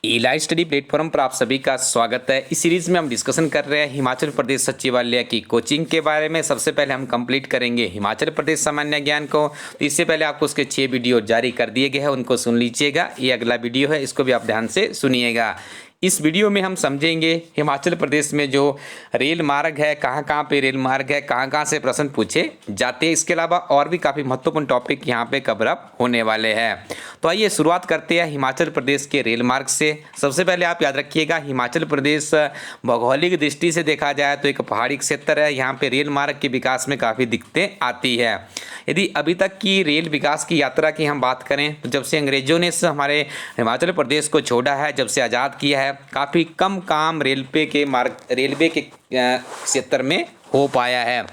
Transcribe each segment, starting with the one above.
ई live study platform पर आप सभी का स्वागत है। इस सीरीज में हम डिस्कशन कर रहे हैं हिमाचल प्रदेश सचिवालय की कोचिंग के बारे में। सबसे पहले हम कंप्लीट करेंगे हिमाचल प्रदेश सामान्य ज्ञान को। तो इससे पहले आपको उसके 6 वीडियो जारी कर दिए गए हैं, उनको सुन लीजिएगा। ये अगला वीडियो है, इसको भी आप ध्यान से सुनिएगा। इस वीडियो में हम समझेंगे हिमाचल प्रदेश में जो रेल मार्ग है, कहाँ कहाँ पे रेल मार्ग है, कहाँ कहाँ से प्रश्न पूछे जाते हैं। इसके अलावा और भी काफ़ी महत्वपूर्ण टॉपिक यहाँ पे कवर अप होने वाले हैं। तो आइए शुरुआत करते हैं हिमाचल प्रदेश के रेल मार्ग से। सबसे पहले आप याद रखिएगा, हिमाचल प्रदेश भौगोलिक दृष्टि से देखा जाए तो एक पहाड़ी क्षेत्र है। यहाँ पे रेल मार्ग के विकास में काफ़ी दिक्कतें आती है। यदि अभी तक की रेल विकास की यात्रा की हम बात करें तो जब से अंग्रेजों ने हमारे हिमाचल प्रदेश को छोड़ा है, जब से आज़ाद किया है, काफ़ी कम काम रेलवे के क्षेत्र में हो पाया है।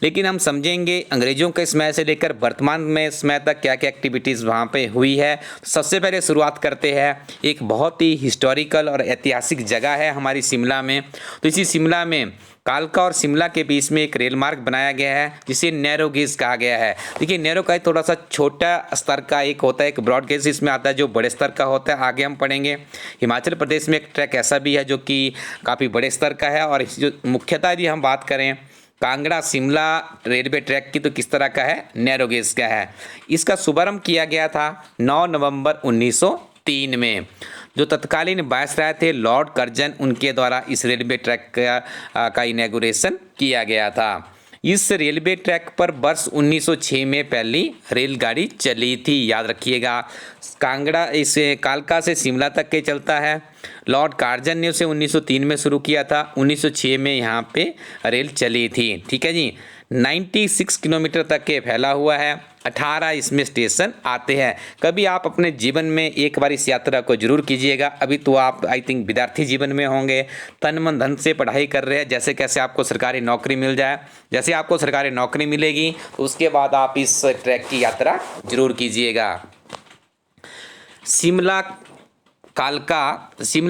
लेकिन हम समझेंगे अंग्रेजों के समय से लेकर वर्तमान में समय तक क्या क्या एक्टिविटीज़ वहाँ पे हुई है। सबसे पहले शुरुआत करते हैं, एक बहुत ही हिस्टोरिकल और ऐतिहासिक जगह है हमारी शिमला में। तो इसी शिमला में कालका और शिमला के बीच में एक रेल मार्ग बनाया गया है जिसे नैरो गेज कहा गया है। देखिए, नैरो का थोड़ा सा छोटा स्तर का एक होता है, एक ब्रॉड गेज इसमें आता है जो बड़े स्तर का होता है। आगे हम पढ़ेंगे। हिमाचल प्रदेश में एक ट्रैक ऐसा भी है जो कि काफ़ी बड़े स्तर का है। और जो मुख्यतः यदि हम बात करें कांगड़ा शिमला रेलवे ट्रैक की, तो किस तरह का है, नैरो गेज का है। इसका शुभारंभ किया गया था 9 नवंबर 1903 में। जो तत्कालीन वायसराय थे लॉर्ड कर्जन, उनके द्वारा इस रेलवे ट्रैक का इनॉग्रेशन किया गया था। इस रेलवे ट्रैक पर वर्ष 1906 में पहली रेलगाड़ी चली थी, याद रखिएगा। कांगड़ा इस कालका से शिमला तक के चलता है। लॉर्ड कार्जन ने उसे 1903 में शुरू किया था। 1906 में यहाँ पे रेल चली थी। ठीक है जी। 96 किलोमीटर तक के फैला हुआ है। 18 इसमें स्टेशन आते हैं। कभी आप अपने जीवन में एक बार इस यात्रा को जरूर कीजिएगा। अभी तो आप आई थिंक विद्यार्थी जीवन में होंगे, तन मन धन से पढ़ाई कर रहे हैं। जैसे कैसे आपको सरकारी नौकरी मिल जाए, जैसे आपको सरकारी नौकरी मिलेगी तो उसके बाद आप इस ट्रैक की यात्रा जरूर कीजिएगा। शिमला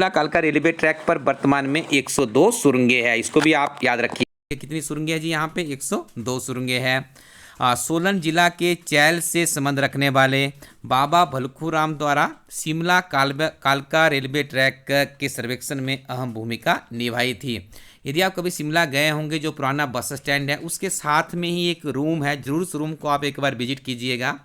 कालका रेलवे ट्रैक पर वर्तमान में 102 सुरंगें हैं। इसको भी आप याद रखिए। कितनी सुरंगें हैं जी यहाँ पे? 102 सुरंगें हैं। सोलन जिला के चैल से संबंध रखने वाले बाबा भलखूराम द्वारा शिमला कालका रेलवे ट्रैक के सर्वेक्षण में अहम भूमिका निभाई थी। यदि आप कभी शिमला गए होंगे, जो पुराना बस स्टैंड है उसके साथ में ही एक रूम है, जरूर उस रूम को आप एक बार विजिट कीजिएगा।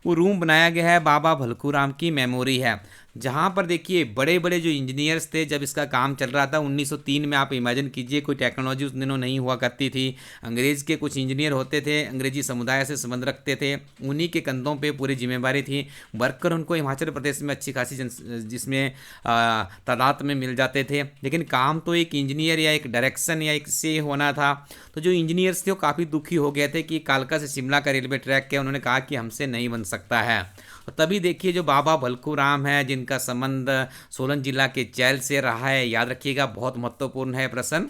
वो रूम बनाया गया है, बाबा भलखूराम की मेमोरी है। जहाँ पर देखिए बड़े बड़े जो इंजीनियर्स थे, जब इसका काम चल रहा था 1903 में, आप इमेजिन कीजिए, कोई टेक्नोलॉजी उस दिनों नहीं हुआ करती थी। अंग्रेज़ के कुछ इंजीनियर होते थे, अंग्रेजी समुदाय से संबंध रखते थे, उन्हीं के कंधों पे पूरी जिम्मेवारी थी। वर्कर उनको हिमाचल प्रदेश में अच्छी खासी जिसमें तादाद में मिल जाते थे। लेकिन काम तो एक इंजीनियर या एक डायरेक्शन या एक से होना था। तो जो इंजीनियर्स थे वो काफ़ी दुखी हो गए थे कि कालका से शिमला का रेलवे ट्रैक है, उन्होंने कहा कि हमसे नहीं बन सकता है। तो तभी देखिए जो बाबा भलखूराम है, जिनका संबंध सोलन जिला के चैल से रहा है, याद रखिएगा, बहुत महत्वपूर्ण है प्रश्न।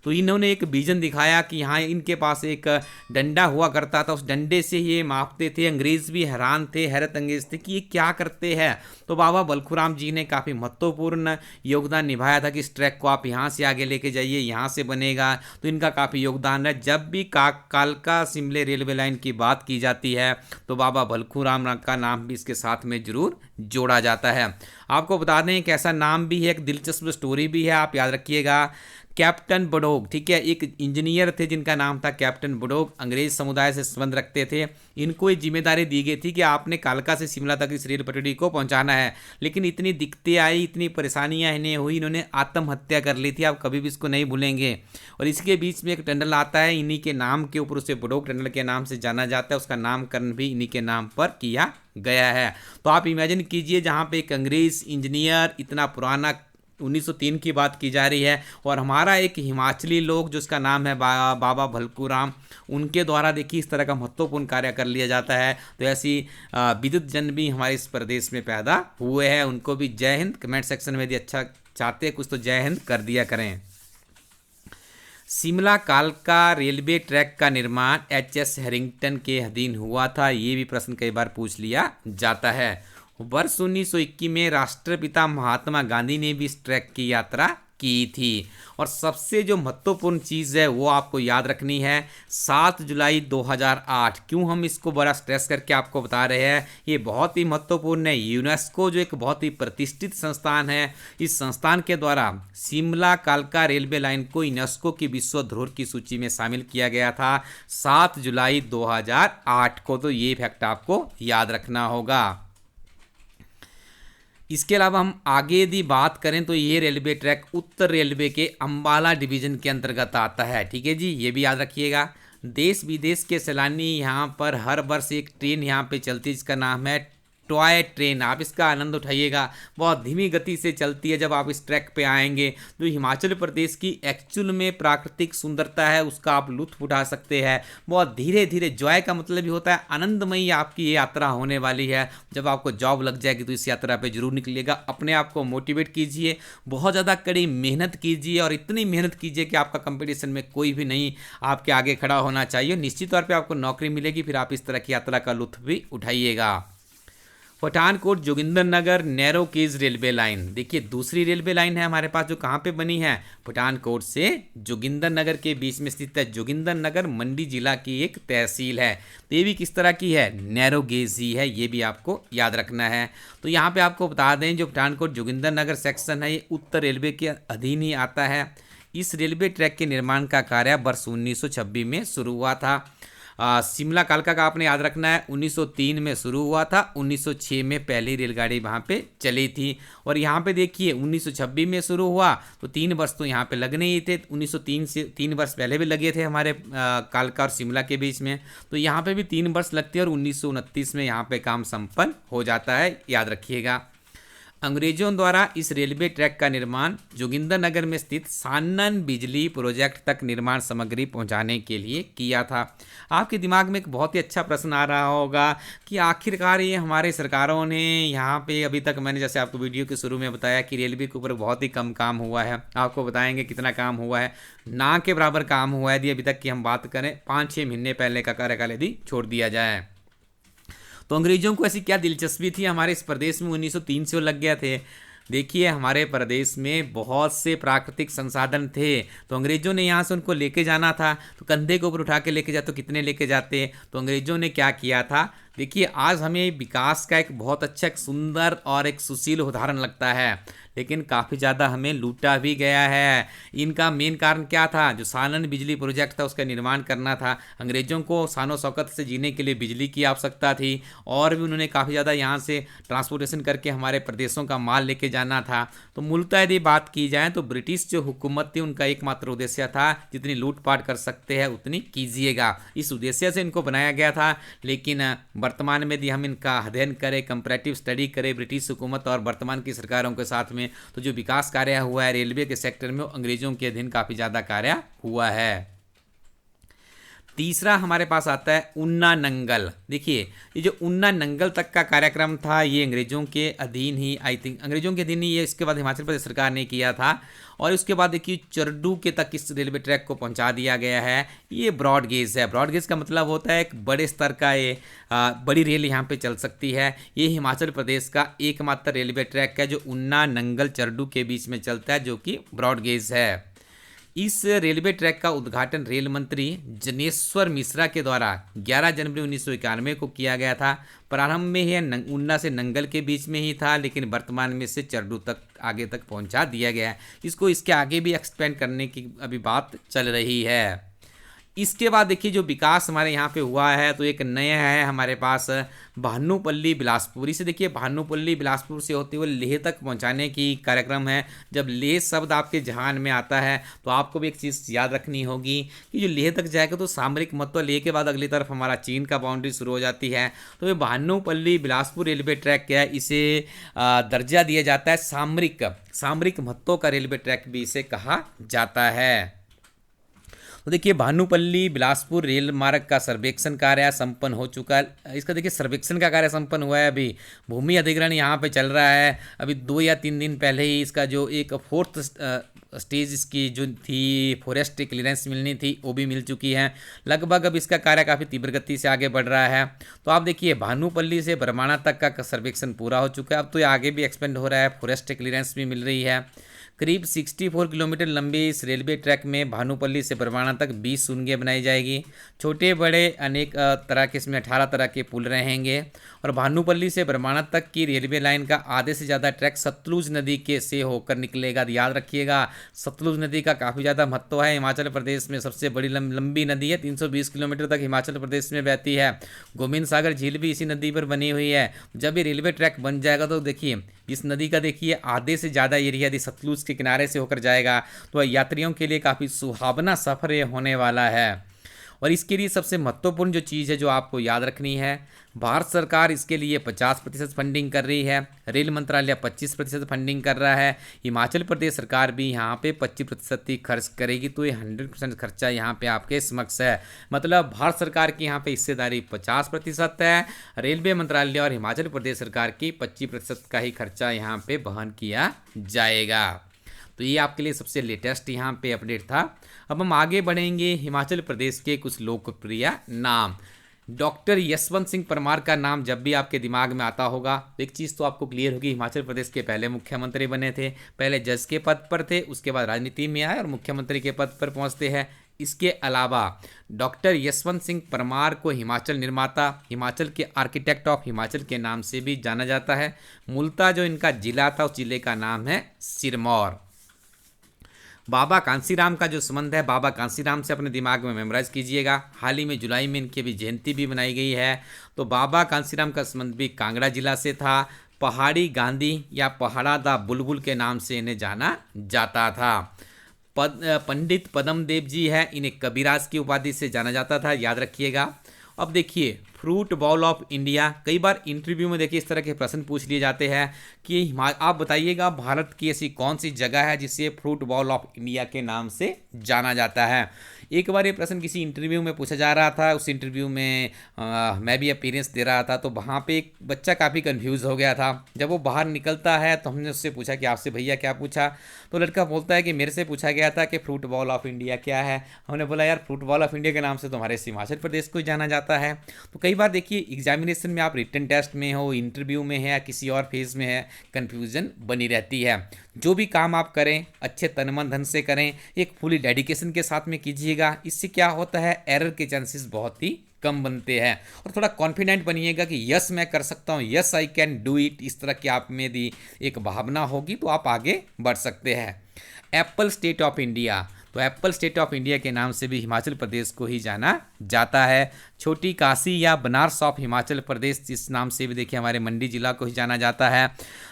तो इन्होंने एक विजन दिखाया कि यहाँ इनके पास एक डंडा हुआ करता था, उस डंडे से ये मापते थे। अंग्रेज़ भी हैरान थे, हैरत अंगेज थे कि ये क्या करते हैं। तो बाबा भलखूराम जी ने काफ़ी महत्वपूर्ण योगदान निभाया था कि इस ट्रैक को आप यहाँ से आगे लेके जाइए, यहाँ से बनेगा। तो इनका काफ़ी योगदान है। जब भी कालका शिमले रेलवे लाइन की बात की जाती है तो बाबा भलखूराम का नाम भी इसके साथ में जरूर जोड़ा जाता है। आपको बता दें एक ऐसा नाम भी है, एक दिलचस्प स्टोरी भी है, आप याद रखिएगा। कैप्टन बडोग, ठीक है, एक इंजीनियर थे जिनका नाम था कैप्टन बडोग, अंग्रेज समुदाय से संबंध रखते थे। इनको ये जिम्मेदारी दी गई थी कि आपने कालका से शिमला तक इस रेल पटरी को पहुंचाना है। लेकिन इतनी दिक्कतें आई, इतनी परेशानियां इन्हें हुई, इन्होंने आत्महत्या कर ली थी। आप कभी भी इसको नहीं भूलेंगे। और इसके बीच में एक टनल आता है, इन्हीं के नाम के ऊपर, उसे बडोग टनल के नाम से जाना जाता है। उसका नामकरण भी इन्हीं के नाम पर किया गया है। तो आप इमेजिन कीजिए, जहाँ पे एक अंग्रेज इंजीनियर, इतना पुराना 1903 की बात की जा रही है, और हमारा एक हिमाचली लोग जिसका नाम है बाबा भलखूराम, उनके द्वारा देखिए इस तरह का महत्वपूर्ण कार्य कर लिया जाता है। तो ऐसी विद्युत जन भी हमारे इस प्रदेश में पैदा हुए हैं। उनको भी जय हिंद। कमेंट सेक्शन में यदि अच्छा चाहते हैं कुछ तो जय हिंद कर दिया करें। शिमला कालका रेलवे ट्रैक का निर्माण एच.एस. हैरिंगटन के अधीन हुआ था। ये भी प्रश्न कई बार पूछ लिया जाता है। वर्ष 1921 में राष्ट्रपिता महात्मा गांधी ने भी इस ट्रैक की यात्रा की थी। और सबसे जो महत्वपूर्ण चीज़ है वो आपको याद रखनी है, 7 जुलाई 2008। क्यों हम इसको बड़ा स्ट्रेस करके आपको बता रहे हैं, ये बहुत ही महत्वपूर्ण है। यूनेस्को जो एक बहुत ही प्रतिष्ठित संस्थान है, इस संस्थान के द्वारा शिमला कालका रेलवे लाइन को यूनेस्को की विश्व धरोहर की सूची में शामिल किया गया था 7 जुलाई 2008 को। तो ये फैक्ट आपको याद रखना होगा। इसके अलावा हम आगे यदि बात करें तो ये रेलवे ट्रैक उत्तर रेलवे के अंबाला डिवीजन के अंतर्गत आता है। ठीक है जी, ये भी याद रखिएगा। देश विदेश के सैलानी यहाँ पर हर वर्ष एक ट्रेन यहाँ पे चलती है जिसका नाम है टॉय ट्रेन। आप इसका आनंद उठाइएगा, बहुत धीमी गति से चलती है। जब आप इस ट्रैक पे आएंगे तो हिमाचल प्रदेश की एक्चुअल में प्राकृतिक सुंदरता है उसका आप लुत्फ उठा सकते हैं। बहुत धीरे धीरे, जॉय का मतलब भी होता है आनंदमयी आपकी ये यात्रा होने वाली है। जब आपको जॉब लग जाएगी तो इस यात्रा पे जरूर निकलिएगा। अपने आप को मोटिवेट कीजिए, बहुत ज़्यादा कड़ी मेहनत कीजिए और इतनी मेहनत कीजिए कि आपका कंपटीशन में कोई भी नहीं आपके आगे खड़ा होना चाहिए। निश्चित तौर पर आपको नौकरी मिलेगी, फिर आप इस तरह की यात्रा का लुत्फ भी उठाइएगा। Pathankot Jogindernagar narrow gauge railway line, देखिए दूसरी रेलवे लाइन है हमारे पास जो कहाँ पे बनी है, पठानकोट से जोगिंदरनगर के बीच में स्थित है। जोगिंदरनगर मंडी जिला की एक तहसील है। तो ये भी किस तरह की है, नैरो गेज ही है, ये भी आपको याद रखना है। तो यहाँ पे आपको बता दें जो पठानकोट जोगिंदरनगर सेक्शन है ये उत्तर रेलवे के अधीन ही आता है। इस रेलवे ट्रैक के निर्माण का कार्य वर्ष 1926 में शुरू हुआ था। शिमला कालका का आपने याद रखना है, 1903 में शुरू हुआ था, 1906 में पहली रेलगाड़ी वहाँ पे चली थी। और यहाँ पे देखिए 1926 में शुरू हुआ तो 3 वर्ष तो यहाँ पे लगने ही थे। 1903 से 3 वर्ष पहले भी लगे थे हमारे कालका और शिमला के बीच में, तो यहाँ पे भी 3 वर्ष लगते हैं और 1929 में यहाँ पे काम संपन्न हो जाता है, याद रखिएगा। अंग्रेजों द्वारा इस रेलवे ट्रैक का निर्माण जोगिंदरनगर में स्थित सानन बिजली प्रोजेक्ट तक निर्माण सामग्री पहुंचाने के लिए किया था। आपके दिमाग में एक बहुत ही अच्छा प्रश्न आ रहा होगा कि आखिरकार ये हमारे सरकारों ने यहाँ पे अभी तक, मैंने जैसे आपको वीडियो के शुरू में बताया कि रेलवे के ऊपर बहुत ही कम काम हुआ है। आपको बताएंगे कितना काम हुआ है, ना के बराबर काम हुआ है यदि अभी तक की हम बात करें 5-6 महीने पहले का कार्यकाल यदि छोड़ दिया जाए। तो अंग्रेजों को ऐसी क्या दिलचस्पी थी हमारे इस प्रदेश में, 1903 से वो लग गया थे। देखिए हमारे प्रदेश में बहुत से प्राकृतिक संसाधन थे, तो अंग्रेजों ने यहाँ से उनको लेके जाना था, तो कंधे के ऊपर उठा के लेके जाते तो कितने लेके जाते। तो अंग्रेजों ने क्या किया था, देखिए आज हमें विकास का एक बहुत अच्छा, एक सुंदर और एक सुशील उदाहरण लगता है, लेकिन काफ़ी ज़्यादा हमें लूटा भी गया है। इनका मेन कारण क्या था, जो सानन बिजली प्रोजेक्ट था उसका निर्माण करना था। अंग्रेजों को शानो शौकत से जीने के लिए बिजली की आवश्यकता थी और भी उन्होंने काफ़ी ज़्यादा यहाँ से ट्रांसपोर्टेशन करके हमारे प्रदेशों का माल लेके जाना था। तो मूलतः यदि बात की जाए तो ब्रिटिश जो हुकूमत थी उनका एकमात्र उद्देश्य था जितनी लूटपाट कर सकते हैं उतनी कीजिएगा, इस उद्देश्य से इनको बनाया गया था। लेकिन वर्तमान में यदि हम इनका अध्ययन करें, कंपैरेटिव स्टडी करें ब्रिटिश हुकूमत और वर्तमान की सरकारों के साथ में, तो जो विकास कार्य हुआ है रेलवे के सेक्टर में अंग्रेजों के अधीन काफ़ी ज़्यादा कार्य हुआ है। तीसरा हमारे पास आता है उन्ना नंगल। देखिए ये जो उन्ना नंगल तक का कार्यक्रम था ये अंग्रेजों के अधीन ही, आई थिंक अंग्रेजों के अधीन ही ये, इसके बाद हिमाचल प्रदेश सरकार ने किया था। और उसके बाद देखिए चरडू के तक इस रेलवे ट्रैक को पहुंचा दिया गया है। ये ब्रॉड गेज है। ब्रॉड गेज का मतलब होता है एक बड़े स्तर का ये बड़ी रेल यहाँ पे चल सकती है। ये हिमाचल प्रदेश का एकमात्र रेलवे ट्रैक है जो उन्ना नंगल चरडू के बीच में चलता है, जो कि ब्रॉड गेज है। इस रेलवे ट्रैक का उद्घाटन रेल मंत्री जनेश्वर मिश्रा के द्वारा 11 जनवरी 1991 को किया गया था। प्रारंभ में यह उन्ना से नंगल के बीच में ही था, लेकिन वर्तमान में इसे चरडू तक आगे तक पहुंचा दिया गया है। इसको इसके आगे भी एक्सपेंड करने की अभी बात चल रही है। इसके बाद देखिए जो विकास हमारे यहाँ पे हुआ है तो एक नया है हमारे पास भानुपल्ली बिलासपुर। इसे देखिए भानुपल्ली बिलासपुर से होते हुए लेह तक पहुँचाने की कार्यक्रम है। जब लेह शब्द आपके जहान में आता है तो आपको भी एक चीज़ याद रखनी होगी कि जो लेह तक जाएगा तो सामरिक महत्व, लेह के बाद अगली तरफ हमारा चीन का बाउंड्री शुरू हो जाती है। तो ये भानुपल्ली बिलासपुर रेलवे ट्रैक क्या है, इसे दर्जा दिया जाता है सामरिक महत्व का रेलवे ट्रैक भी इसे कहा जाता है। तो देखिए भानुपल्ली बिलासपुर रेल मार्ग का सर्वेक्षण कार्य संपन्न हो चुका है। इसका देखिए सर्वेक्षण का कार्य संपन्न हुआ है, अभी भूमि अधिग्रहण यहाँ पे चल रहा है। अभी 2 या 3 दिन पहले ही इसका जो एक 4th स्टेज इसकी जो थी फॉरेस्ट क्लियरेंस मिलनी थी वो भी मिल चुकी है। लगभग अब इसका कार्य काफ़ी तीव्र गति से आगे बढ़ रहा है। तो आप देखिए भानुपल्ली से बरमाणा तक का सर्वेक्षण पूरा हो चुका है। अब तो ये आगे भी एक्सपेंड हो रहा है, फॉरेस्ट क्लियरेंस भी मिल रही है। करीब 64 किलोमीटर लंबी इस रेलवे ट्रैक में भानुपल्ली से बरवाना तक 20 सुरंगें बनाई जाएगी। छोटे बड़े अनेक तरह के इसमें 18 तरह के पुल रहेंगे। और भानुपल्ली से बरवाना तक की रेलवे लाइन का आधे से ज़्यादा ट्रैक सतलुज नदी के से होकर निकलेगा। याद रखिएगा, सतलुज नदी का काफ़ी ज़्यादा महत्व है। हिमाचल प्रदेश में सबसे बड़ी लंबी नदी है, 320 किलोमीटर तक हिमाचल प्रदेश में बहती है। गोविंद सागर झील भी इसी नदी पर बनी हुई है। जब ये रेलवे ट्रैक बन जाएगा तो देखिए इस नदी का देखिए आधे से ज़्यादा एरिया यदि सतलुज के किनारे से होकर जाएगा तो यात्रियों के लिए काफ़ी सुहावना सफ़र ये होने वाला है। और इसके लिए सबसे महत्वपूर्ण जो चीज़ है जो आपको याद रखनी है, भारत सरकार इसके लिए 50% फंडिंग कर रही है, रेल मंत्रालय 25% फंडिंग कर रहा है, हिमाचल प्रदेश सरकार भी यहाँ पे 25% ही खर्च करेगी। तो ये 100% खर्चा यहाँ पे आपके समक्ष है। मतलब भारत सरकार की यहाँ पे हिस्सेदारी 50% है, रेलवे मंत्रालय और हिमाचल प्रदेश सरकार की 25% का ही खर्चा यहाँ पे वहन किया जाएगा। तो ये आपके लिए सबसे लेटेस्ट यहाँ पे अपडेट था। अब हम आगे बढ़ेंगे हिमाचल प्रदेश के कुछ लोकप्रिय नाम। डॉक्टर यशवंत सिंह परमार का नाम जब भी आपके दिमाग में आता होगा तो एक चीज़ तो आपको क्लियर होगी, हिमाचल प्रदेश के पहले मुख्यमंत्री बने थे। पहले जज के पद पर थे, उसके बाद राजनीति में आए और मुख्यमंत्री के पद पर पहुंचते हैं। इसके अलावा डॉक्टर यशवंत सिंह परमार को हिमाचल निर्माता, हिमाचल के आर्किटेक्ट ऑफ हिमाचल के नाम से भी जाना जाता है। मूलतः जो इनका जिला था उस जिले का नाम है सिरमौर। बाबा कांसीराम का जो संबंध है, बाबा कांसीराम से अपने दिमाग में मेमोराइज कीजिएगा। हाल ही में जुलाई में इनकी भी जयंती भी मनाई गई है। तो बाबा कांसीराम का संबंध भी कांगड़ा जिला से था। पहाड़ी गांधी या पहाड़ा दा बुलबुल के नाम से इन्हें जाना जाता था। पंडित पद्म देव जी हैं, इन्हें कबीराज की उपाधि से जाना जाता था, याद रखिएगा। अब देखिए फ्रूट बॉल ऑफ इंडिया, कई बार इंटरव्यू में देखिए इस तरह के प्रश्न पूछ लिए जाते हैं कि आप बताइएगा भारत की ऐसी कौन सी जगह है जिसे फ्रूट बॉल ऑफ इंडिया के नाम से जाना जाता है। एक बार ये प्रश्न किसी इंटरव्यू में पूछा जा रहा था। उस इंटरव्यू में मैं भी अपीयरेंस दे रहा था, तो वहाँ पे एक बच्चा काफ़ी कंफ्यूज हो गया था। जब वो बाहर निकलता है तो हमने उससे पूछा कि आपसे भैया क्या पूछा, तो लड़का बोलता है कि मेरे से पूछा गया था कि फ्रूट बॉल ऑफ इंडिया क्या है। हमने बोला यार फ्रूट बॉल ऑफ इंडिया के नाम से तो हमारे हिमाचल प्रदेश को जाना जाता है। तो कई बार देखिए एग्जामिनेशन में आप रिटन टेस्ट में हो, इंटरव्यू में है या किसी और फेज में है, कन्फ्यूजन बनी रहती है। जो भी काम आप करें अच्छे तन मन धन से करें, एक फुली डेडिकेशन के साथ में कीजिएगा। इससे क्या होता है, एरर के चांसेस बहुत ही कम बनते हैं। और थोड़ा कॉन्फिडेंट बनिएगा कि यस मैं कर सकता हूँ, yes I can do it. इस तरह की आप में यदि एक भावना होगी तो आप आगे बढ़ सकते हैं। एप्पल स्टेट ऑफ इंडिया, तो एप्पल स्टेट ऑफ इंडिया के नाम से भी हिमाचल प्रदेश को ही जाना जाता है। छोटी काशी या बनारस ऑफ हिमाचल प्रदेश, इस नाम से भी देखिए हमारे मंडी जिला को ही जाना जाता है।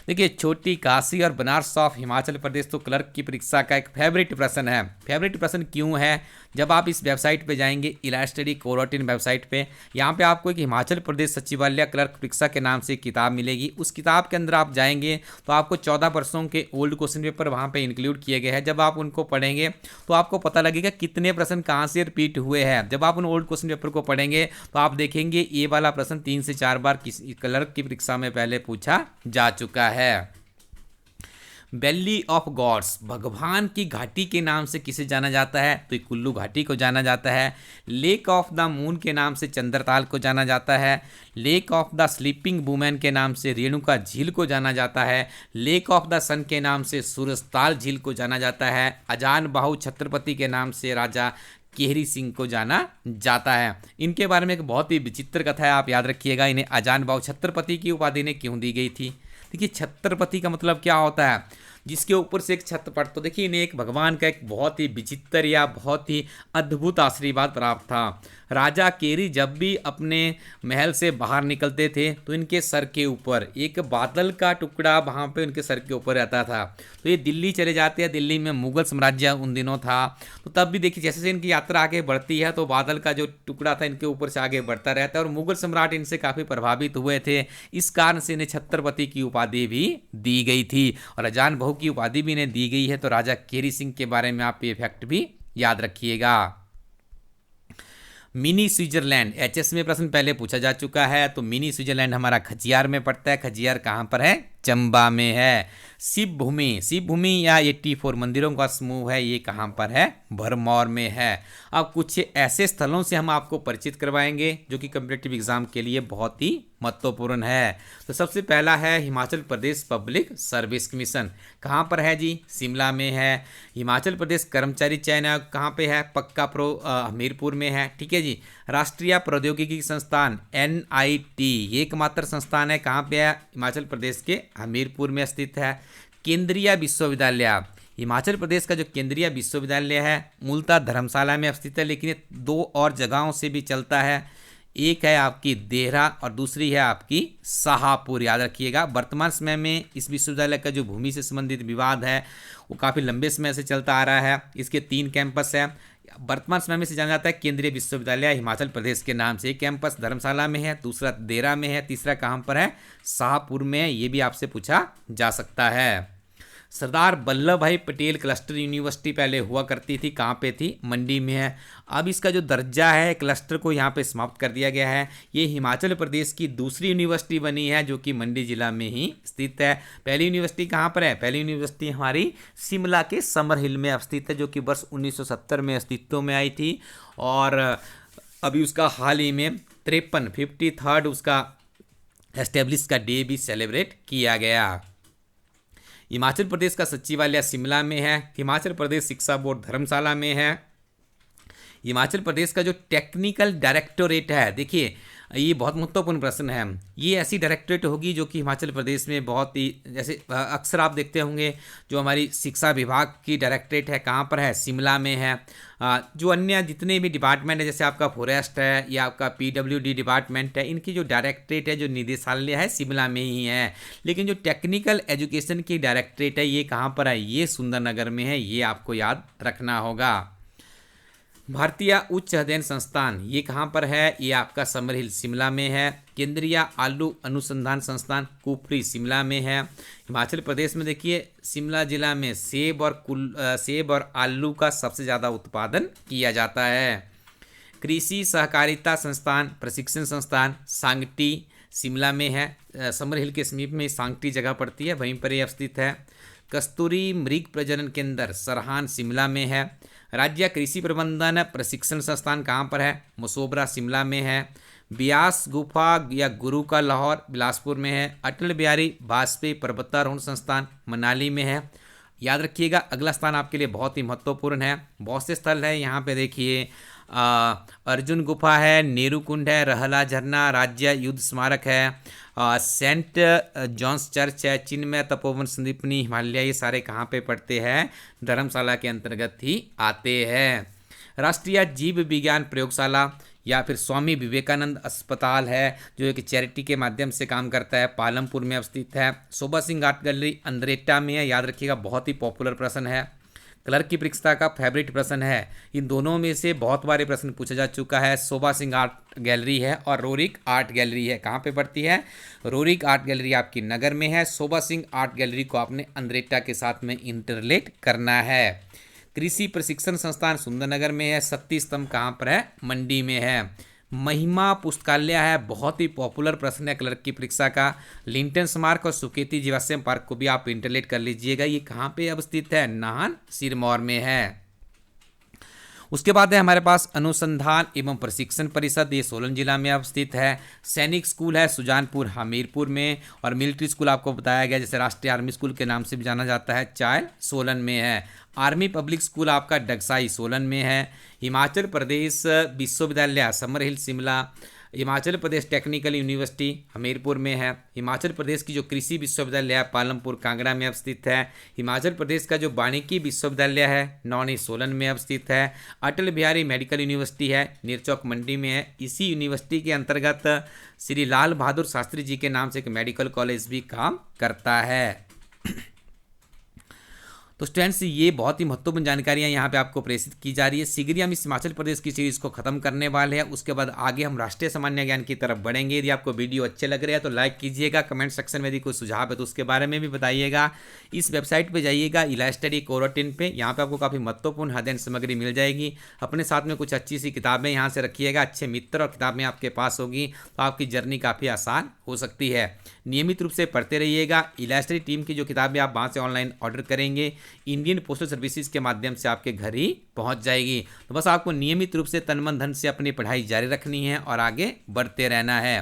देखिए छोटी काशी और बनारस ऑफ हिमाचल प्रदेश तो क्लर्क की परीक्षा का एक फेवरेट प्रश्न है। फेवरेट प्रश्न क्यों है, जब आप इस वेबसाइट पे जाएंगे इलास्टडी कोरोटिन वेबसाइट पे, यहाँ पे आपको एक हिमाचल प्रदेश सचिवालय क्लर्क परीक्षा के नाम से एक किताब मिलेगी। उस किताब के अंदर आप जाएंगे तो आपको 14 वर्षों के ओल्ड क्वेश्चन पेपर वहाँ पे इंक्लूड किए गए हैं। जब आप उनको पढ़ेंगे तो आपको पता लगेगा कितने प्रश्न कहाँ से रिपीट हुए हैं। जब आप उन ओल्ड क्वेश्चन पेपर को पढ़ेंगे तो आप देखेंगे ये वाला प्रश्न 3 से 4 बार किसी क्लर्क की परीक्षा में पहले पूछा जा चुका है। वैली ऑफ गॉड्स, भगवान की घाटी के नाम से किसे जाना जाता है, तो कुल्लू घाटी को जाना जाता है। लेक ऑफ द मून के नाम से चंद्रताल को जाना जाता है। Lake of the sleeping women के नाम से रेणुका झील को जाना जाता है। लेक ऑफ द सन के नाम से सूरजताल झील को जाना जाता है। अजान बाहु छत्रपति के नाम से राजा केहरी सिंह को जाना जाता है। इनके बारे में एक बहुत ही विचित्र कथा है, आप याद रखिएगा। इन्हें अजान बाहु छत्रपति की उपाधि ने क्यों दी गई थी। देखिए छत्रपति का मतलब क्या होता है, जिसके ऊपर से एक छत पड़। तो देखिए इन्हें एक भगवान का एक बहुत ही विचित्र या बहुत ही अद्भुत आशीर्वाद प्राप्त था। राजा केरी जब भी अपने महल से बाहर निकलते थे तो इनके सर के ऊपर एक बादल का टुकड़ा वहाँ पे उनके सर के ऊपर रहता था। तो ये दिल्ली चले जाते हैं, दिल्ली में मुगल साम्राज्य उन दिनों था। तो तब भी देखिए जैसे जैसे इनकी यात्रा आगे बढ़ती है तो बादल का जो टुकड़ा था इनके ऊपर से आगे बढ़ता रहता है और मुगल सम्राट इनसे काफ़ी प्रभावित हुए थे। इस कारण से इन्हें छत्रपति की उपाधि भी दी गई थी और अजान बहू की उपाधि भी इन्हें दी गई है। तो राजा केरी सिंह के बारे में आप ये फैक्ट भी याद रखिएगा। मिनी स्विट्जरलैंड, एचएस में प्रश्न पहले पूछा जा चुका है। तो मिनी स्विट्जरलैंड हमारा खजियार में पड़ता है। खजियार कहाँ पर है, चंबा में है। शिव भूमि, शिव भूमि या 84 मंदिरों का समूह है, ये कहाँ पर है, भरमौर में है। अब कुछ ऐसे स्थलों से हम आपको परिचित करवाएंगे जो कि कॉम्पिटिटिव एग्जाम के लिए बहुत ही महत्वपूर्ण है। तो सबसे पहला है Himachal Pradesh public service commission, कहाँ पर है जी? शिमला में है। हिमाचल प्रदेश कर्मचारी चयन आयोग कहाँ पे है? पक्का प्रो हमीरपुर में है। ठीक है जी। राष्ट्रीय प्रौद्योगिकी संस्थान NIT ये एकमात्र संस्थान है, कहाँ पे है? हिमाचल प्रदेश के हमीरपुर में स्थित है। केंद्रीय विश्वविद्यालय, हिमाचल प्रदेश का जो केंद्रीय विश्वविद्यालय है मूलतः धर्मशाला में स्थित है, लेकिन ये 2 और जगहों से भी चलता है। एक है आपकी देहरा और दूसरी है आपकी शाहपुर, याद रखिएगा। वर्तमान समय में इस विश्वविद्यालय का जो भूमि से संबंधित विवाद है वो काफ़ी लंबे समय से चलता आ रहा है। इसके 3 कैंपस है। वर्तमान समय में से जाना जाता है केंद्रीय विश्वविद्यालय हिमाचल प्रदेश के नाम से। एक कैंपस धर्मशाला में है, दूसरा देहरा में है, तीसरा कहाँ पर है? शाहपुर में है। ये भी आपसे पूछा जा सकता है। सरदार वल्लभ भाई पटेल क्लस्टर यूनिवर्सिटी पहले हुआ करती थी, कहाँ पे थी? मंडी में है। अब इसका जो दर्जा है क्लस्टर को यहाँ पे समाप्त कर दिया गया है। ये हिमाचल प्रदेश की दूसरी यूनिवर्सिटी बनी है जो कि मंडी जिला में ही स्थित है। पहली यूनिवर्सिटी कहाँ पर है? पहली यूनिवर्सिटी हमारी शिमला के समर हिल में स्थित है, जो कि वर्ष 1970 में अस्तित्व में आई थी। और अभी उसका हाल ही में 53 उसका एस्टेब्लिश का डे भी सेलिब्रेट किया गया। हिमाचल प्रदेश का सचिवालय शिमला में है। हिमाचल प्रदेश शिक्षा बोर्ड धर्मशाला में है। हिमाचल प्रदेश का जो टेक्निकल डायरेक्टोरेट है, देखिए ये बहुत महत्वपूर्ण प्रश्न है। ये ऐसी डायरेक्टोरेट होगी जो कि हिमाचल प्रदेश में बहुत ही, जैसे अक्सर आप देखते होंगे जो हमारी शिक्षा विभाग की डायरेक्टोरेट है कहाँ पर है? शिमला में है। जो अन्य जितने भी डिपार्टमेंट है, जैसे आपका फॉरेस्ट है या आपका PWD डिपार्टमेंट है, इनकी जो डायरेक्टरेट है, जो निदेशालय है, शिमला में ही है। लेकिन जो टेक्निकल एजुकेशन की डायरेक्टरेट है ये कहाँ पर है? ये सुंदरनगर में है। ये आपको याद रखना होगा। भारतीय उच्च अध्ययन संस्थान ये कहाँ पर है? ये आपका समर हिल शिमला में है। केंद्रीय आलू अनुसंधान संस्थान कुफरी शिमला में है। हिमाचल प्रदेश में देखिए शिमला जिला में सेब और आलू का सबसे ज़्यादा उत्पादन किया जाता है। कृषि सहकारिता संस्थान प्रशिक्षण संस्थान सांगटी शिमला में है। समर हिल के समीप में सांगटी जगह पड़ती है, वहीं पर ये स्थित है। कस्तूरी मृग प्रजनन केंद्र सरहान शिमला में है। राज्य कृषि प्रबंधन प्रशिक्षण संस्थान कहाँ पर है? मसोबरा शिमला में है। ब्यास गुफा या गुरु का लाहौर बिलासपुर में है। अटल बिहारी वाजपेयी पर्वतारोहण संस्थान मनाली में है। याद रखिएगा अगला स्थान आपके लिए बहुत ही महत्वपूर्ण है। बहुत से स्थल है यहाँ पे, देखिए अर्जुन गुफा है, नेहरू कुंड है, रहला झरना, राज्य युद्ध स्मारक है, सेंट जॉन्स चर्च है, चिन्मय तपोवन संदीपनी हिमालय, ये सारे कहाँ पे पड़ते हैं? धर्मशाला के अंतर्गत ही आते हैं। राष्ट्रीय जीव विज्ञान प्रयोगशाला या फिर स्वामी विवेकानंद अस्पताल है जो एक चैरिटी के माध्यम से काम करता है, पालमपुर में स्थित है। शोभा सिंह आर्ट गैलरी अंद्रेटा में है। याद रखिएगा बहुत ही पॉपुलर प्रश्न है, क्लर्क की परीक्षा का फेवरेट प्रश्न है। इन दोनों में से बहुत बार प्रश्न पूछा जा चुका है। शोभा सिंह आर्ट गैलरी है और रोरिक आर्ट गैलरी है, कहाँ पे पड़ती है? रोरिक आर्ट गैलरी आपकी नगर में है। शोभा सिंह आर्ट गैलरी को आपने अंद्रेटा के साथ में इंटरलेट करना है। कृषि प्रशिक्षण संस्थान सुंदरनगर में है। शक्ति स्तंभ कहाँ पर है? मंडी में है। महिमा पुस्तकालय है, बहुत ही पॉपुलर प्रश्न है क्लर्क की परीक्षा का। लिंटन स्मारक और सुकेती जीवाश्म पार्क को भी आप इंटरलेट कर लीजिएगा। ये कहाँ पे अब स्थित है? नाहन सिरमौर में है। उसके बाद है हमारे पास अनुसंधान एवं प्रशिक्षण परिषद, ये सोलन जिला में अवस्थित है। सैनिक स्कूल है सुजानपुर हमीरपुर में। और मिलिट्री स्कूल आपको बताया गया जैसे राष्ट्रीय आर्मी स्कूल के नाम से भी जाना जाता है, चायल सोलन में है। आर्मी पब्लिक स्कूल आपका डगसाई सोलन में है। हिमाचल प्रदेश विश्वविद्यालय समर हिल शिमला। हिमाचल प्रदेश टेक्निकल यूनिवर्सिटी हमीरपुर में है। हिमाचल प्रदेश की जो कृषि विश्वविद्यालय है पालमपुर कांगड़ा में अवस्थित है। हिमाचल प्रदेश का जो वानिकी विश्वविद्यालय है नौनी सोलन में अवस्थित है। अटल बिहारी मेडिकल यूनिवर्सिटी है निरचौक मंडी में है। इसी यूनिवर्सिटी के अंतर्गत श्री लाल बहादुर शास्त्री जी के नाम से एक मेडिकल कॉलेज भी काम करता है। तो स्टूडेंट्स ये बहुत ही महत्वपूर्ण जानकारियां यहाँ पे आपको प्रेषित की जा रही है। शीघ्र ही हम इस हिमाचल प्रदेश की सीरीज को खत्म करने वाले हैं। उसके बाद आगे हम राष्ट्रीय सामान्य ज्ञान की तरफ बढ़ेंगे। यदि आपको वीडियो अच्छे लग रहे हैं तो लाइक कीजिएगा। कमेंट सेक्शन में यदि कोई सुझाव है तो उसके बारे में भी बताइएगा। इस वेबसाइट पर जाइएगा इलास्टडी कोरोटिन पे, यहाँ पे आपको काफ़ी महत्वपूर्ण अध्ययन सामग्री मिल जाएगी। अपने साथ में कुछ अच्छी सी किताबें यहाँ से रखिएगा, अच्छे मित्र और किताबें आपके पास होगी तो आपकी जर्नी काफ़ी आसान हो सकती है। नियमित रूप से पढ़ते रहिएगा। इलास्टडी टीम की जो किताबें आप वहाँ से ऑनलाइन ऑर्डर करेंगे इंडियन पोस्टल सर्विसेज के माध्यम से आपके घर ही पहुंच जाएगी। तो बस आपको नियमित रूप से तन मन धन से अपनी पढ़ाई जारी रखनी है और आगे बढ़ते रहना है।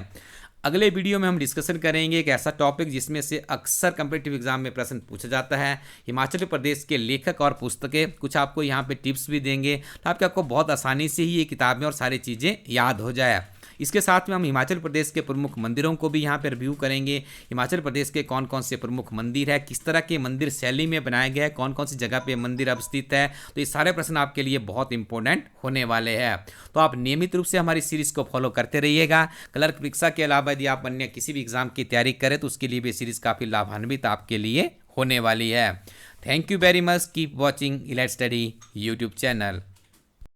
अगले वीडियो में हम डिस्कशन करेंगे एक ऐसा टॉपिक जिसमें से अक्सर कम्पिटिटिव एग्जाम में प्रश्न पूछा जाता है, हिमाचल प्रदेश के लेखक और पुस्तकें। कुछ आपको यहाँ पे टिप्स भी देंगे ताकि आपको बहुत आसानी से ही ये किताबें और सारी चीज़ें याद हो जाए। इसके साथ में हम हिमाचल प्रदेश के प्रमुख मंदिरों को भी यहाँ पर रिव्यू करेंगे। हिमाचल प्रदेश के कौन कौन से प्रमुख मंदिर है, किस तरह के मंदिर शैली में बनाया गया है, कौन कौन सी जगह पे मंदिर अब स्थित है। तो ये सारे प्रश्न आपके लिए बहुत इंपॉर्टेंट होने वाले हैं। तो आप नियमित रूप से हमारी सीरीज़ को फॉलो करते रहिएगा। क्लर्क परीक्षा के अलावा यदि आप अन्य किसी भी एग्जाम की तैयारी करें तो उसके लिए भी सीरीज़ काफ़ी लाभान्वित आपके लिए होने वाली है। Thank you very much. Keep watching elite study YouTube channel.